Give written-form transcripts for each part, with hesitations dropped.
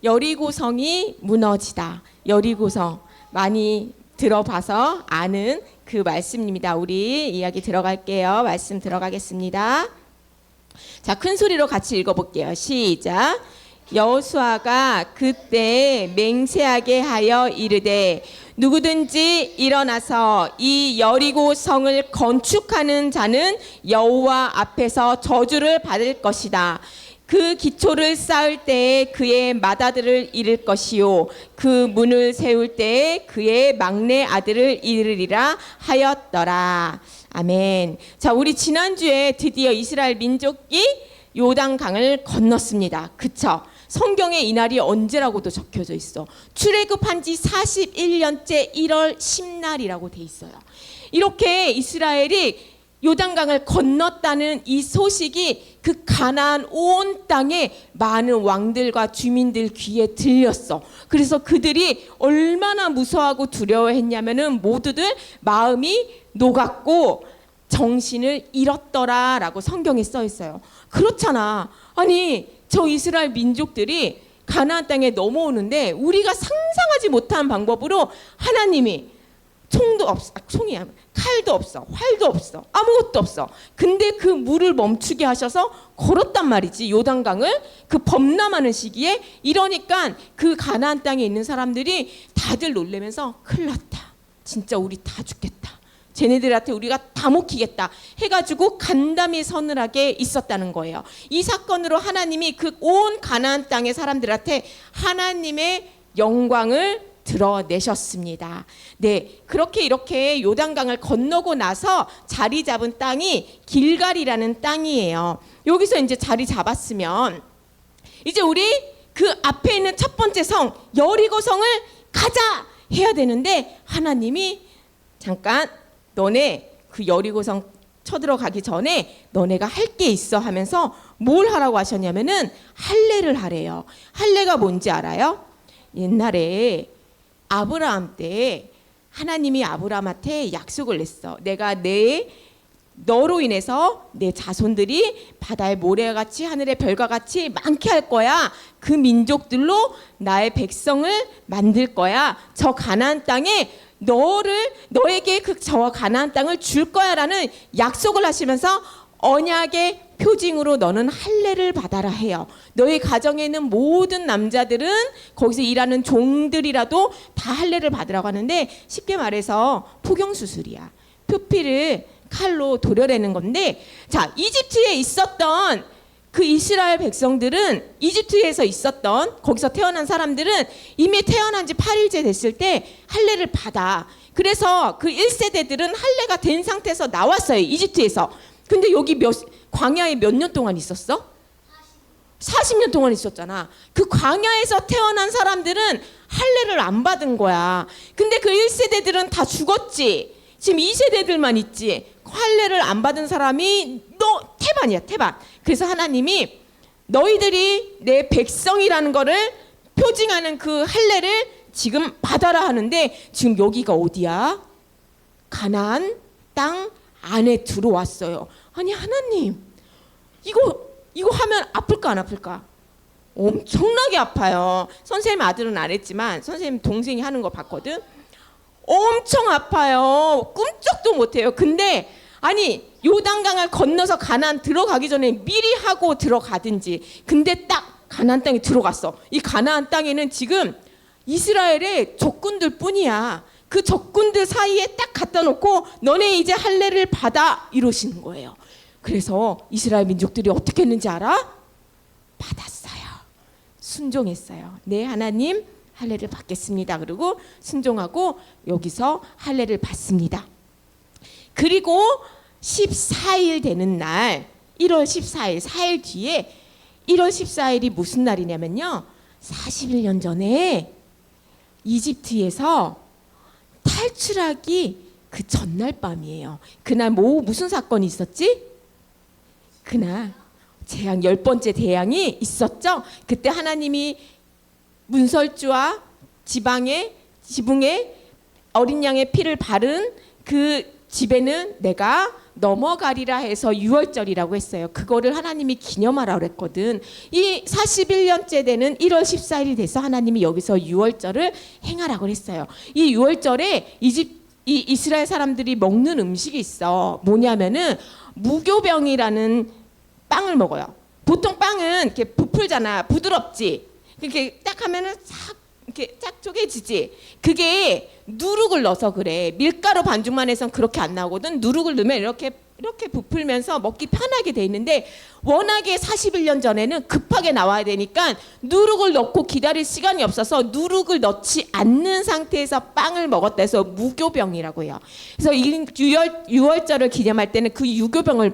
여리고성이 무너지다. 여리고성 많이 들어봐서 아는 그 말씀입니다. 우리 이야기 들어갈게요. 말씀 들어가겠습니다. 자, 큰 소리로 같이 읽어볼게요. 시작. 여호수아가 그때 맹세하게 하여 이르되 누구든지 일어나서 이 여리고 성을 건축하는 자는 여호와 앞에서 저주를 받을 것이다. 그 기초를 쌓을 때에 그의 맏아들을 잃을 것이요 그 문을 세울 때에 그의 막내 아들을 잃으리라 하였더라. 아멘. 자, 우리 지난주에 드디어 이스라엘 민족이 요단강을 건넜습니다. 그쵸? 성경에 이 날이 언제라고도 적혀져 있어. 출애굽한 지 41년째 1월 10날이라고 돼 있어요. 이렇게 이스라엘이 요단강을 건넜다는 이 소식이 그 가나안 온 땅에 많은 왕들과 주민들 귀에 들렸어. 그래서 그들이 얼마나 무서워하고 두려워했냐면은 모두들 마음이 녹았고 정신을 잃었더라라고 성경에 써 있어요. 그렇잖아. 아니, 저 이스라엘 민족들이 가나안 땅에 넘어오는데 우리가 상상하지 못한 방법으로 하나님이 총도 없어, 총이야, 칼도 없어, 활도 없어, 아무것도 없어. 근데 그 물을 멈추게 하셔서 걸었단 말이지, 요단강을. 그 범람하는 시기에. 이러니까 그 가나안 땅에 있는 사람들이 다들 놀래면서 큰일 났다, 진짜 우리 다 죽겠다, 쟤네들한테 우리가 다 먹히겠다 해가지고 간담이 서늘하게 있었다는 거예요. 이 사건으로 하나님이 그 온 가나안 땅의 사람들한테 하나님의 영광을 드러내셨습니다. 네, 그렇게 이렇게 요단강을 건너고 나서 자리 잡은 땅이 길갈이라는 땅이에요. 여기서 이제 자리 잡았으면 이제 우리 그 앞에 있는 첫 번째 성 여리고성을 가자 해야 되는데 하나님이 잠깐 너네 그 여리고성 쳐들어가기 전에 너네가 할 게 있어 하면서 뭘 하라고 하셨냐면은 할례를 하래요. 할례가 뭔지 알아요? 옛날에 아브라함 때 하나님이 아브라함한테 약속을 냈어. 내가 너로 인해서 내 자손들이 바다의 모래같이 하늘의 별과 같이 많게 할 거야. 그 민족들로 나의 백성을 만들 거야. 저 가나안 땅에 너에게 저 가나안 땅을 줄 거야라는 약속을 하시면서 언약의 표징으로 너는 할례를 받아라 해요. 너희 가정에 있는 모든 남자들은 거기서 일하는 종들이라도 다 할례를 받으라고 하는데 쉽게 말해서 포경수술이야. 표피를 칼로 도려내는 건데, 자, 이집트에 있었던 그 이스라엘 백성들은, 이집트에서 있었던 거기서 태어난 사람들은 이미 태어난 지 8일째 됐을 때 할례를 받아. 그래서 그 1세대들은 할례가 된 상태에서 나왔어요, 이집트에서. 근데 여기 광야에 몇 년 동안 있었어? 40년 동안 있었잖아. 그 광야에서 태어난 사람들은 할례를 안 받은 거야. 근데 그 1세대들은 다 죽었지. 지금 2세대들만 있지. 할례를 안 받은 사람이 태반이야, 태반. 그래서 하나님이 너희들이 내 백성이라는 거를 표징하는 그 할례를 지금 받아라 하는데, 지금 여기가 어디야? 가나안 땅 안에 들어왔어요. 아니 하나님, 이거 하면 아플까 안 아플까? 엄청나게 아파요. 선생님 아들은 안 했지만 선생님 동생이 하는 거 봤거든. 엄청 아파요. 꿈쩍도 못해요. 근데 아니 요단강을 건너서 가나안 들어가기 전에 미리 하고 들어가든지. 근데 딱 가나안 땅에 들어갔어. 이 가나안 땅에는 지금 이스라엘의 적군들 뿐이야. 그 적군들 사이에 딱 갖다 놓고 너네 이제 할례를 받아 이러시는 거예요. 그래서 이스라엘 민족들이 어떻게 했는지 알아? 받았어요. 순종했어요. 네, 하나님 할례를 받겠습니다. 그리고 순종하고 여기서 할례를 받습니다. 그리고 14일 되는 날, 1월 14일, 4일 뒤에 1월 14일이 무슨 날이냐면요, 41년 전에 이집트에서 탈출하기 그 전날 밤이에요. 그날 무슨 사건이 있었지? 그날 재앙, 10번째 재앙이 있었죠. 그때 하나님이 문설주와 지붕에 어린 양의 피를 바른 그 집에는 내가 넘어가리라 해서 유월절이라고 했어요. 그거를 하나님이 기념하라 그랬거든. 이 41년째 되는 1월 14일이 돼서 하나님이 여기서 유월절을 행하라고 했어요. 이 유월절에 이 이스라엘 사람들이 먹는 음식이 있어. 뭐냐면은 무교병이라는 빵을 먹어요. 보통 빵은 이렇게 부풀잖아. 부드럽지. 이렇게 딱 하면은 싹 이렇게 쫙 쪼개지지. 그게 누룩을 넣어서 그래. 밀가루 반죽만 해서는 그렇게 안 나오거든. 누룩을 넣으면 이렇게 부풀면서 먹기 편하게 돼 있는데, 워낙에 41년 전에는 급하게 나와야 되니까 누룩을 넣고 기다릴 시간이 없어서 누룩을 넣지 않는 상태에서 빵을 먹었다 해서 무교병이라고 해요. 그래서 이 유월절을 기념할 때는 그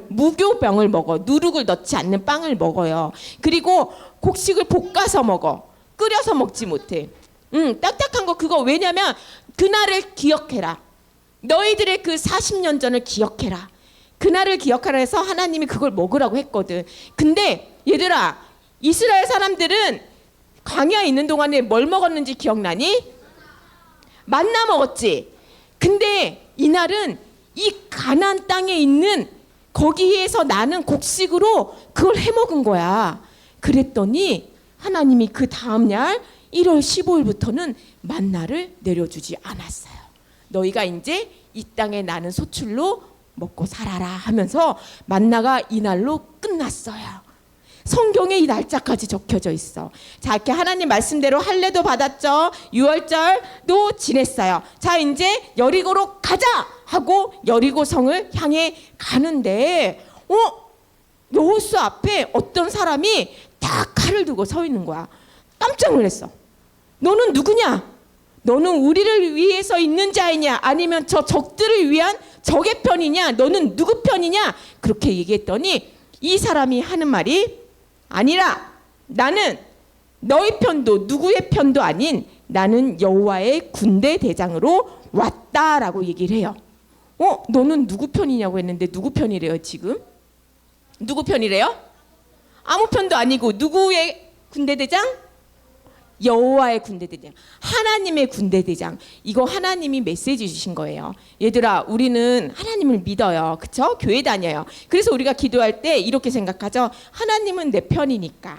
무교병을 먹어. 누룩을 넣지 않는 빵을 먹어요. 그리고 곡식을 볶아서 먹어. 끓여서 먹지 못해. 딱딱한 거 그거. 왜냐면 그날을 기억해라. 너희들의 그 40년 전을 기억해라. 그날을 기억하라 해서 하나님이 그걸 먹으라고 했거든. 근데 얘들아, 이스라엘 사람들은 광야에 있는 동안에 뭘 먹었는지 기억나니? 만나 먹었지. 근데 이날은 이 가나안 땅에 있는 거기에서 나는 곡식으로 그걸 해먹은 거야. 그랬더니 하나님이 그 다음 날 1월 15일부터는 만나를 내려주지 않았어요. 너희가 이제 이 땅에 나는 소출로 먹고 살아라 하면서 만나가 이날로 끝났어요. 성경에 이 날짜까지 적혀져 있어. 자, 이렇게 하나님 말씀대로 할례도 받았죠. 유월절도 지냈어요. 자, 이제 여리고로 가자 하고 여리고 성을 향해 가는데 여호수아 앞에 어떤 사람이 딱 칼을 두고 서 있는 거야. 깜짝 놀랐어. 너는 누구냐? 너는 우리를 위해서 있는 자이냐? 아니면 저 적들을 위한 적의 편이냐? 너는 누구 편이냐? 그렇게 얘기했더니 이 사람이 하는 말이, 아니라 나는 너희 편도 누구의 편도 아닌 나는 여호와의 군대 대장으로 왔다라고 얘기를 해요. 너는 누구 편이냐고 했는데 누구 편이래요 지금? 누구 편이래요? 아무 편도 아니고 누구의 군대 대장? 여호와의 군대 대장, 하나님의 군대 대장. 이거 하나님이 메시지 주신 거예요. 얘들아, 우리는 하나님을 믿어요. 그쵸? 교회 다녀요. 그래서 우리가 기도할 때 이렇게 생각하죠. 하나님은 내 편이니까,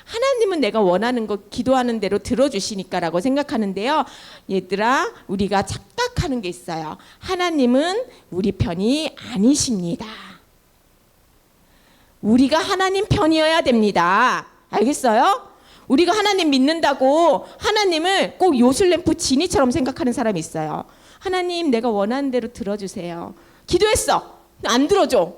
하나님은 내가 원하는 거 기도하는 대로 들어주시니까 라고 생각하는데요. 얘들아, 우리가 착각하는 게 있어요. 하나님은 우리 편이 아니십니다. 우리가 하나님 편이어야 됩니다. 알겠어요? 우리가 하나님 믿는다고 하나님을 꼭 요술램프 지니처럼 생각하는 사람이 있어요. 하나님, 내가 원하는 대로 들어주세요. 기도했어. 안 들어줘.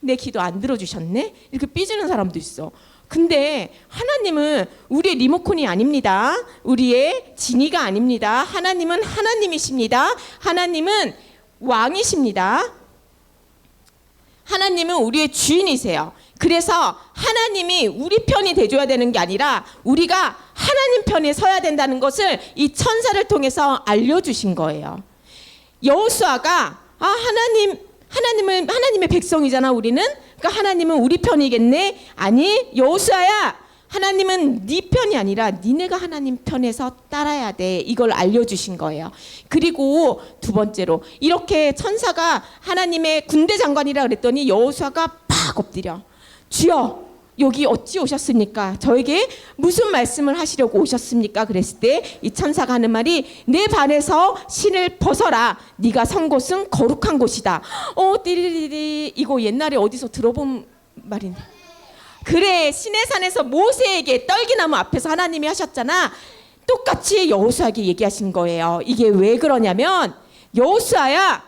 내 기도 안 들어주셨네? 이렇게 삐지는 사람도 있어. 근데 하나님은 우리의 리모컨이 아닙니다. 우리의 지니가 아닙니다. 하나님은 하나님이십니다. 하나님은 왕이십니다. 하나님은 우리의 주인이세요. 그래서 하나님이 우리 편이 돼줘야 되는 게 아니라 우리가 하나님 편에 서야 된다는 것을 이 천사를 통해서 알려주신 거예요. 여호수아가 하나님의 백성이잖아 우리는. 그러니까 하나님은 우리 편이겠네. 아니, 여호수아야, 하나님은 네 편이 아니라 니네가 하나님 편에서 따라야 돼. 이걸 알려주신 거예요. 그리고 두 번째로, 이렇게 천사가 하나님의 군대 장관이라 그랬더니 여호수아가 팍 엎드려. 주여, 여기 어찌 오셨습니까? 저에게 무슨 말씀을 하시려고 오셨습니까? 그랬을 때 이 천사가 하는 말이, 내 발에서 신을 벗어라. 네가 선 곳은 거룩한 곳이다. 띠리리리, 이거 옛날에 어디서 들어본 말인데. 그래, 시내산에서 모세에게 떨기나무 앞에서 하나님이 하셨잖아. 똑같이 여호수아에게 얘기하신 거예요. 이게 왜 그러냐면, 여호수아야,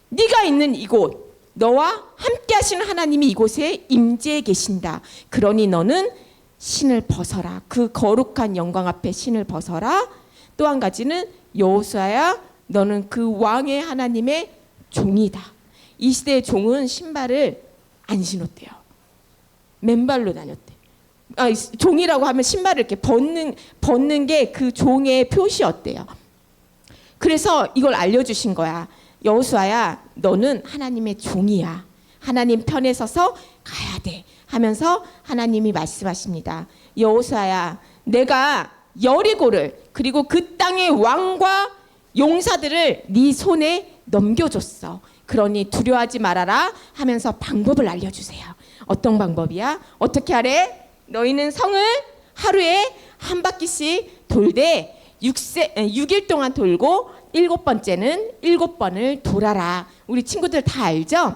네가 있는 이곳, 너와 함께 하시는 하나님이 이곳에 임재해 계신다. 그러니 너는 신을 벗어라. 그 거룩한 영광 앞에 신을 벗어라. 또 한 가지는, 여호수아야, 너는 그 왕의 하나님의 종이다. 이 시대의 종은 신발을 안 신었대요. 맨발로 다녔대. 종이라고 하면 신발을 이렇게 벗는 게 그 종의 표시였대요. 그래서 이걸 알려주신 거야. 여호수아야, 너는 하나님의 종이야. 하나님 편에 서서 가야 돼 하면서 하나님이 말씀하십니다. 여호수아야, 내가 여리고를 그리고 그 땅의 왕과 용사들을 네 손에 넘겨줬어. 그러니 두려워하지 말아라 하면서 방법을 알려주세요. 어떤 방법이야? 어떻게 하래? 너희는 성을 하루에 한 바퀴씩 돌되 6일 동안 돌고 7번째는 7번을 돌아라. 우리 친구들 다 알죠?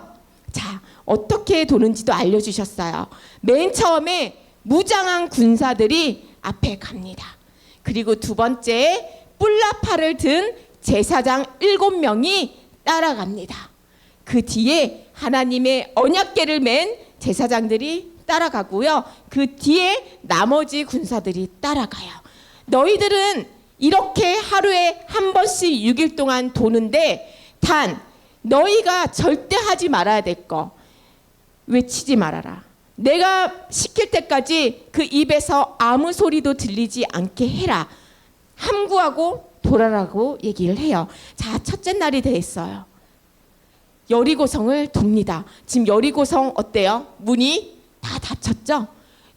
자, 어떻게 도는지도 알려주셨어요. 맨 처음에 무장한 군사들이 앞에 갑니다. 그리고 두 번째 뿔나팔을 든 제사장 7명이 따라갑니다. 그 뒤에 하나님의 언약궤를 맨 제사장들이 따라가고요. 그 뒤에 나머지 군사들이 따라가요. 너희들은 이렇게 하루에 한 번씩 6일 동안 도는데 단 너희가 절대 하지 말아야 될 거 외치지 말아라. 내가 시킬 때까지 그 입에서 아무 소리도 들리지 않게 해라. 함구하고 돌아라고 얘기를 해요. 자, 첫째 날이 됐어요. 여리고성을 돕니다. 지금 여리고성 어때요? 문이 다 닫혔죠?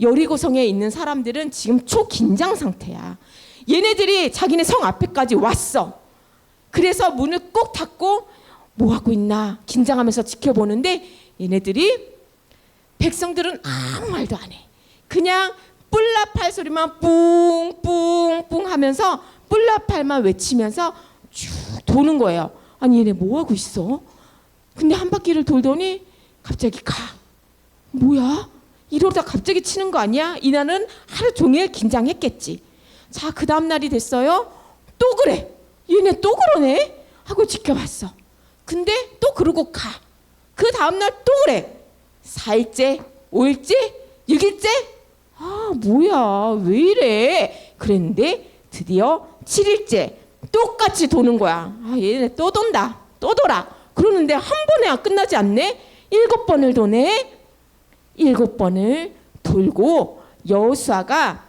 여리고성에 있는 사람들은 지금 초긴장 상태야. 얘네들이 자기네 성 앞에까지 왔어. 그래서 문을 꼭 닫고 뭐 하고 있나 긴장하면서 지켜보는데 얘네들이 백성들은 아무 말도 안 해. 그냥 뿔나팔 소리만 뿡뿡뿡 하면서 뿔나팔만 외치면서 쭉 도는 거예요. 아니 얘네 뭐 하고 있어? 근데 한 바퀴를 돌더니 갑자기 가. 뭐야? 이러다 갑자기 치는 거 아니야? 이날은 하루 종일 긴장했겠지. 자, 그 다음 날이 됐어요. 또 그래. 얘네 또 그러네 하고 지켜봤어. 근데 또 그러고 가. 그 다음 날 또 그래. 4일째, 5일째, 6일째? 아, 뭐야, 왜 이래? 그랬는데 드디어 7일째 똑같이 도는 거야. 아, 얘네 또 돈다, 또 돌아. 그러는데 한 번에 끝나지 않네. 7번을 도네. 7번을 돌고 여호수아가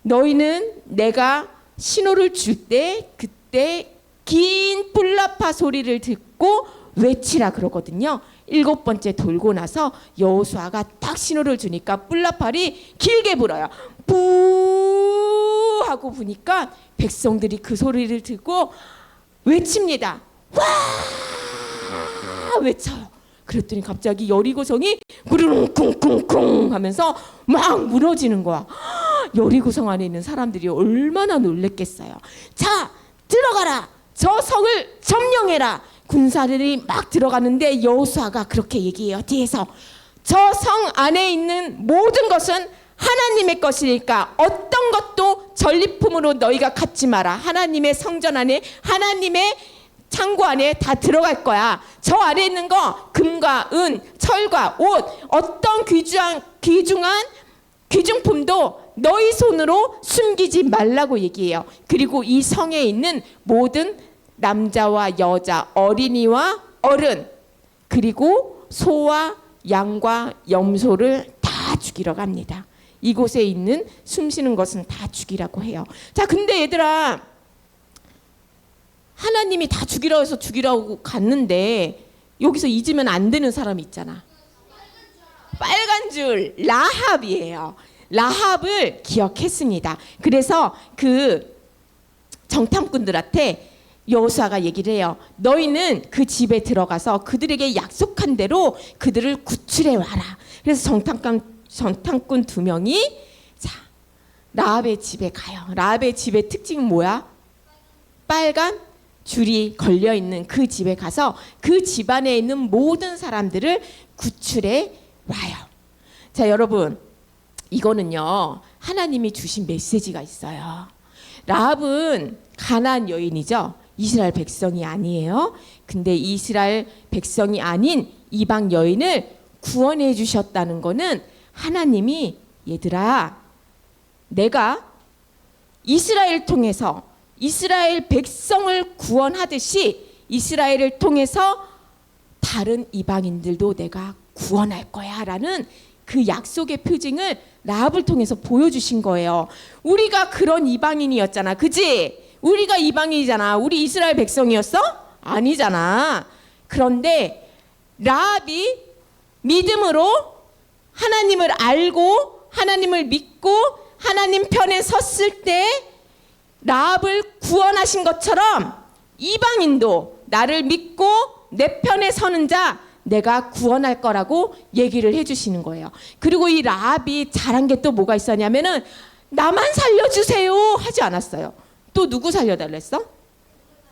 너희는 내가 신호를 줄 때 그때 긴 뿔나파 소리를 듣고 외치라 그러거든요. 7번째 돌고 나서 여호수아가 딱 신호를 주니까 뿔나팔이 길게 불어요. 부 하고 부니까 백성들이 그 소리를 듣고 외칩니다. 와 외쳐요. 그랬더니 갑자기 여리고성이 구르릉 쿵쿵쿵 하면서 막 무너지는 거야. 여리고성 안에 있는 사람들이 얼마나 놀랬겠어요. 자, 들어가라. 저 성을 점령해라. 군사들이 막 들어가는데 여호수아가 그렇게 얘기해요. 뒤에서 저 성 안에 있는 모든 것은 하나님의 것이니까 어떤 것도 전리품으로 너희가 갖지 마라. 하나님의 성전 안에, 하나님의 창고 안에 다 들어갈 거야. 저 안에 있는 거 금과 은, 철과 옷, 어떤 귀중한 귀중품도 너희 손으로 숨기지 말라고 얘기해요. 그리고 이 성에 있는 모든 남자와 여자, 어린이와 어른, 그리고 소와 양과 염소를 다 죽이러 갑니다. 이곳에 있는 숨쉬는 것은 다 죽이라고 해요. 자, 근데 얘들아, 하나님이 다 죽이라고 해서 죽이라고 갔는데 여기서 잊으면 안 되는 사람이 있잖아. 빨간 줄 라합이에요. 라합을 기억했습니다. 그래서 그 정탐꾼들한테 여호수아가 얘기를 해요. 너희는 그 집에 들어가서 그들에게 약속한 대로 그들을 구출해 와라. 그래서 정탐꾼 2명이 자, 라합의 집에 가요. 라합의 집의 특징은 뭐야? 빨간 줄이 걸려 있는 그 집에 가서 그 집안에 있는 모든 사람들을 구출해 와요. 자, 여러분, 이거는요 하나님이 주신 메시지가 있어요. 라합은 가나안 여인이죠. 이스라엘 백성이 아니에요. 근데 이스라엘 백성이 아닌 이방 여인을 구원해 주셨다는 거는 하나님이 얘들아, 내가 이스라엘 통해서 이스라엘 백성을 구원하듯이 이스라엘을 통해서 다른 이방인들도 내가 구원할 거야 라는 그 약속의 표징을 라합을 통해서 보여주신 거예요. 우리가 그런 이방인이었잖아. 그지? 우리가 이방인이잖아. 우리 이스라엘 백성이었어? 아니잖아. 그런데 라합이 믿음으로 하나님을 알고 하나님을 믿고 하나님 편에 섰을 때 라합을 구원하신 것처럼 이방인도 나를 믿고 내 편에 서는 자 내가 구원할 거라고 얘기를 해주시는 거예요. 그리고 이 라합이 잘한 게 또 뭐가 있었냐면은 나만 살려주세요 하지 않았어요. 또 누구 살려달랬어?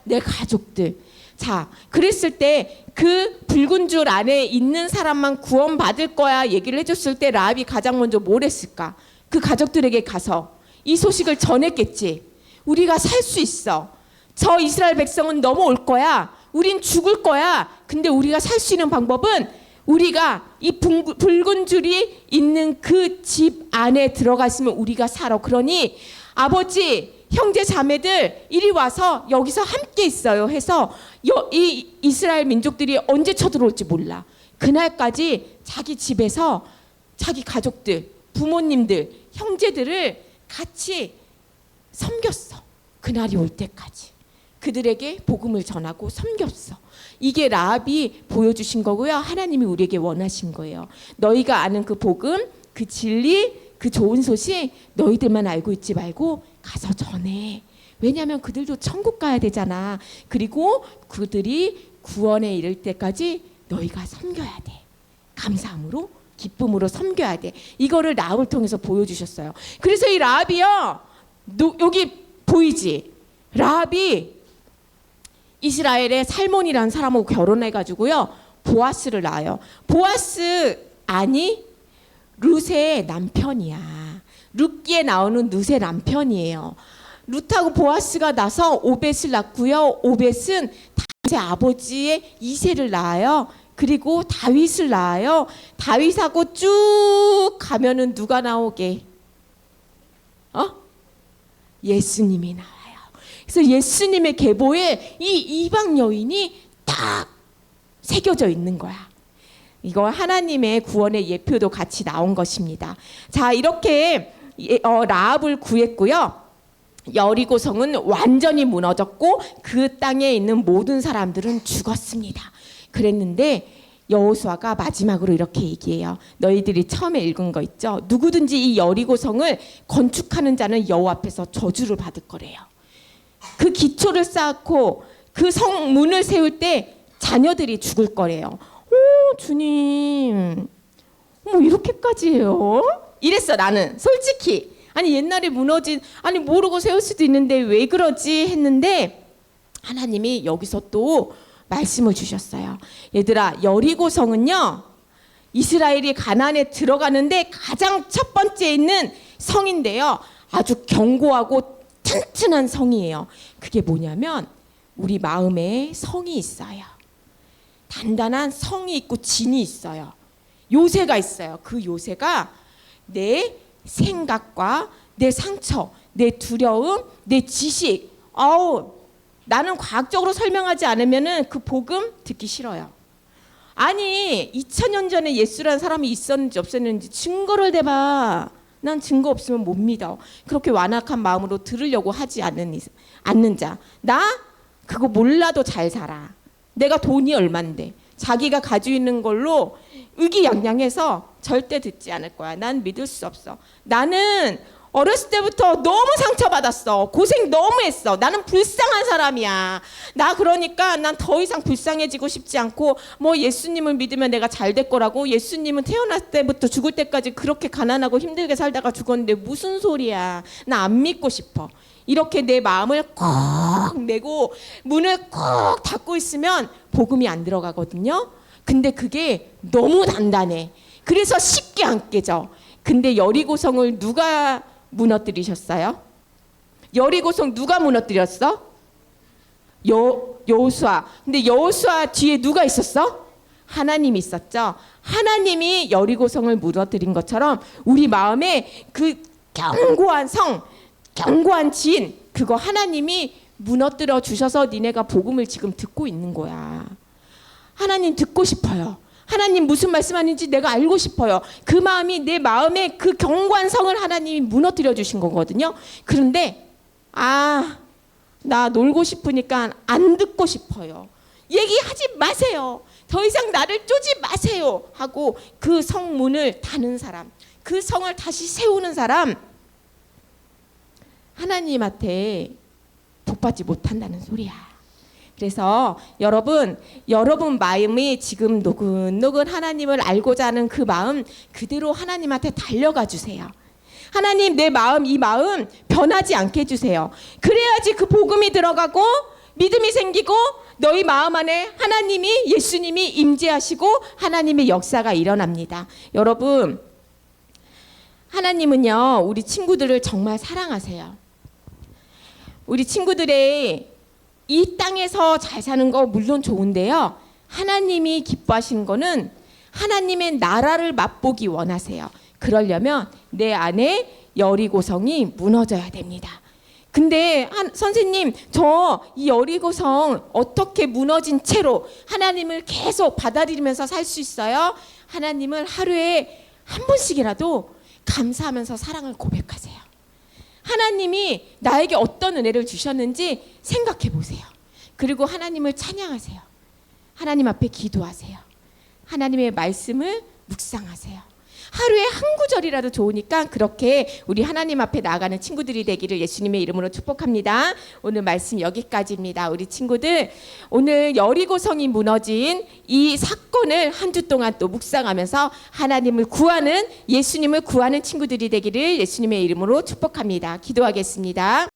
내 가족들. 자, 그랬을 때 그 붉은 줄 안에 있는 사람만 구원받을 거야 얘기를 해줬을 때 라합이 가장 먼저 뭘 했을까? 그 가족들에게 가서 이 소식을 전했겠지. 우리가 살 수 있어. 저 이스라엘 백성은 넘어올 거야. 우린 죽을 거야. 근데 우리가 살 수 있는 방법은 우리가 이 붉은 줄이 있는 그 집 안에 들어가 있으면 우리가 살아. 그러니 아버지, 형제 자매들 이리 와서 여기서 함께 있어요 해서 이 이스라엘 민족들이 언제 쳐들어올지 몰라. 그날까지 자기 집에서 자기 가족들, 부모님들, 형제들을 같이 섬겼어. 그날이 올 때까지 그들에게 복음을 전하고 섬겼어. 이게 라합이 보여주신 거고요. 하나님이 우리에게 원하신 거예요. 너희가 아는 그 복음, 그 진리, 그 좋은 소식 너희들만 알고 있지 말고 가서 전해. 왜냐하면 그들도 천국 가야 되잖아. 그리고 그들이 구원에 이를 때까지 너희가 섬겨야 돼. 감사함으로, 기쁨으로 섬겨야 돼. 이거를 라합을 통해서 보여주셨어요. 그래서 이 라합이요, 여기 보이지? 라합이 이스라엘의 살몬이라는 사람하고 결혼해가지고요 보아스를 낳아요. 보아스 아니 룻의 남편이야. 룻기에 나오는 룻의 남편이에요. 룻하고 보아스가 나서 오벳을 낳고요. 오벳은 다윗의 아버지의 이새를 낳아요. 그리고 다윗을 낳아요. 다윗하고 쭉 가면은 누가 나오게? 예수님이 나와요. 그래서 예수님의 계보에 이 이방 여인이 딱 새겨져 있는 거야. 이거 하나님의 구원의 예표도 같이 나온 것입니다. 자, 이렇게 라합을 구했고요. 여리고성은 완전히 무너졌고 그 땅에 있는 모든 사람들은 죽었습니다. 그랬는데 여호수아가 마지막으로 이렇게 얘기해요. 너희들이 처음에 읽은 거 있죠? 누구든지 이 여리고성을 건축하는 자는 여호와 앞에서 저주를 받을 거래요. 그 기초를 쌓고 그 성문을 세울 때 자녀들이 죽을 거래요. 오, 주님, 뭐 이렇게까지 해요? 이랬어 나는 솔직히. 아니 옛날에 무너진, 아니 모르고 세울 수도 있는데 왜 그러지 했는데 하나님이 여기서 또 말씀을 주셨어요. 얘들아, 여리고성은요 이스라엘이 가나안에 들어가는데 가장 첫 번째 있는 성인데요, 아주 견고하고 튼튼한 성이에요. 그게 뭐냐면 우리 마음에 성이 있어요. 단단한 성이 있고 진이 있어요. 요새가 있어요. 그 요새가 내 생각과 내 상처, 내 두려움, 내 지식. 나는 과학적으로 설명하지 않으면은 그 복음 듣기 싫어요. 아니 2000년 전에 예수라는 사람이 있었는지 없었는지 증거를 대봐. 난 증거 없으면 못 믿어. 그렇게 완악한 마음으로 들으려고 하지 않는 자. 나 그거 몰라도 잘 살아. 내가 돈이 얼만데 자기가 가지고 있는 걸로 의기양양해서 절대 듣지 않을 거야. 난 믿을 수 없어. 나는 어렸을 때부터 너무 상처받았어. 고생 너무 했어. 나는 불쌍한 사람이야. 나 그러니까 난 더 이상 불쌍해지고 싶지 않고 뭐 예수님을 믿으면 내가 잘 될 거라고. 예수님은 태어날 때부터 죽을 때까지 그렇게 가난하고 힘들게 살다가 죽었는데 무슨 소리야. 나 안 믿고 싶어. 이렇게 내 마음을 꼭 내고 문을 꼭 닫고 있으면 복음이 안 들어가거든요. 근데 그게 너무 단단해. 그래서 쉽게 안 깨져. 근데 여리고성을 누가 무너뜨리셨어요? 여리고성 누가 무너뜨렸어? 여호수아. 근데 여호수아 뒤에 누가 있었어? 하나님이 있었죠. 하나님이 여리고성을 무너뜨린 것처럼 우리 마음에 그 견고한 성, 견고한 진, 그거 하나님이 무너뜨려 주셔서 니네가 복음을 지금 듣고 있는 거야. 하나님 듣고 싶어요. 하나님 무슨 말씀하는지 내가 알고 싶어요. 그 마음이 내 마음에 그 견고한 성을 하나님이 무너뜨려 주신 거거든요. 그런데 나 놀고 싶으니까 안 듣고 싶어요. 얘기하지 마세요. 더 이상 나를 쪼지 마세요 하고 그 성문을 닫는 사람, 그 성을 다시 세우는 사람, 하나님한테 복받지 못한다는 소리야. 그래서 여러분 마음이 지금 노근노근 하나님을 알고자 하는 그 마음 그대로 하나님한테 달려가 주세요. 하나님, 내 마음, 이 마음 변하지 않게 해주세요. 그래야지 그 복음이 들어가고 믿음이 생기고 너희 마음 안에 하나님이, 예수님이 임재하시고 하나님의 역사가 일어납니다. 여러분, 하나님은요, 우리 친구들을 정말 사랑하세요. 우리 친구들의 이 땅에서 잘 사는 거 물론 좋은데요. 하나님이 기뻐하시는 거는 하나님의 나라를 맛보기 원하세요. 그러려면 내 안에 여리고성이 무너져야 됩니다. 근데 선생님, 저 이 여리고성 어떻게 무너진 채로 하나님을 계속 받아들이면서 살 수 있어요? 하나님을 하루에 한 번씩이라도 감사하면서 사랑을 고백하세요. 하나님이 나에게 어떤 은혜를 주셨는지 생각해 보세요. 그리고 하나님을 찬양하세요. 하나님 앞에 기도하세요. 하나님의 말씀을 묵상하세요. 하루에 한 구절이라도 좋으니까 그렇게 우리 하나님 앞에 나아가는 친구들이 되기를 예수님의 이름으로 축복합니다. 오늘 말씀 여기까지입니다. 우리 친구들, 오늘 여리고성이 무너진 이 사건을 한 주 동안 또 묵상하면서 하나님을 구하는, 예수님을 구하는 친구들이 되기를 예수님의 이름으로 축복합니다. 기도하겠습니다.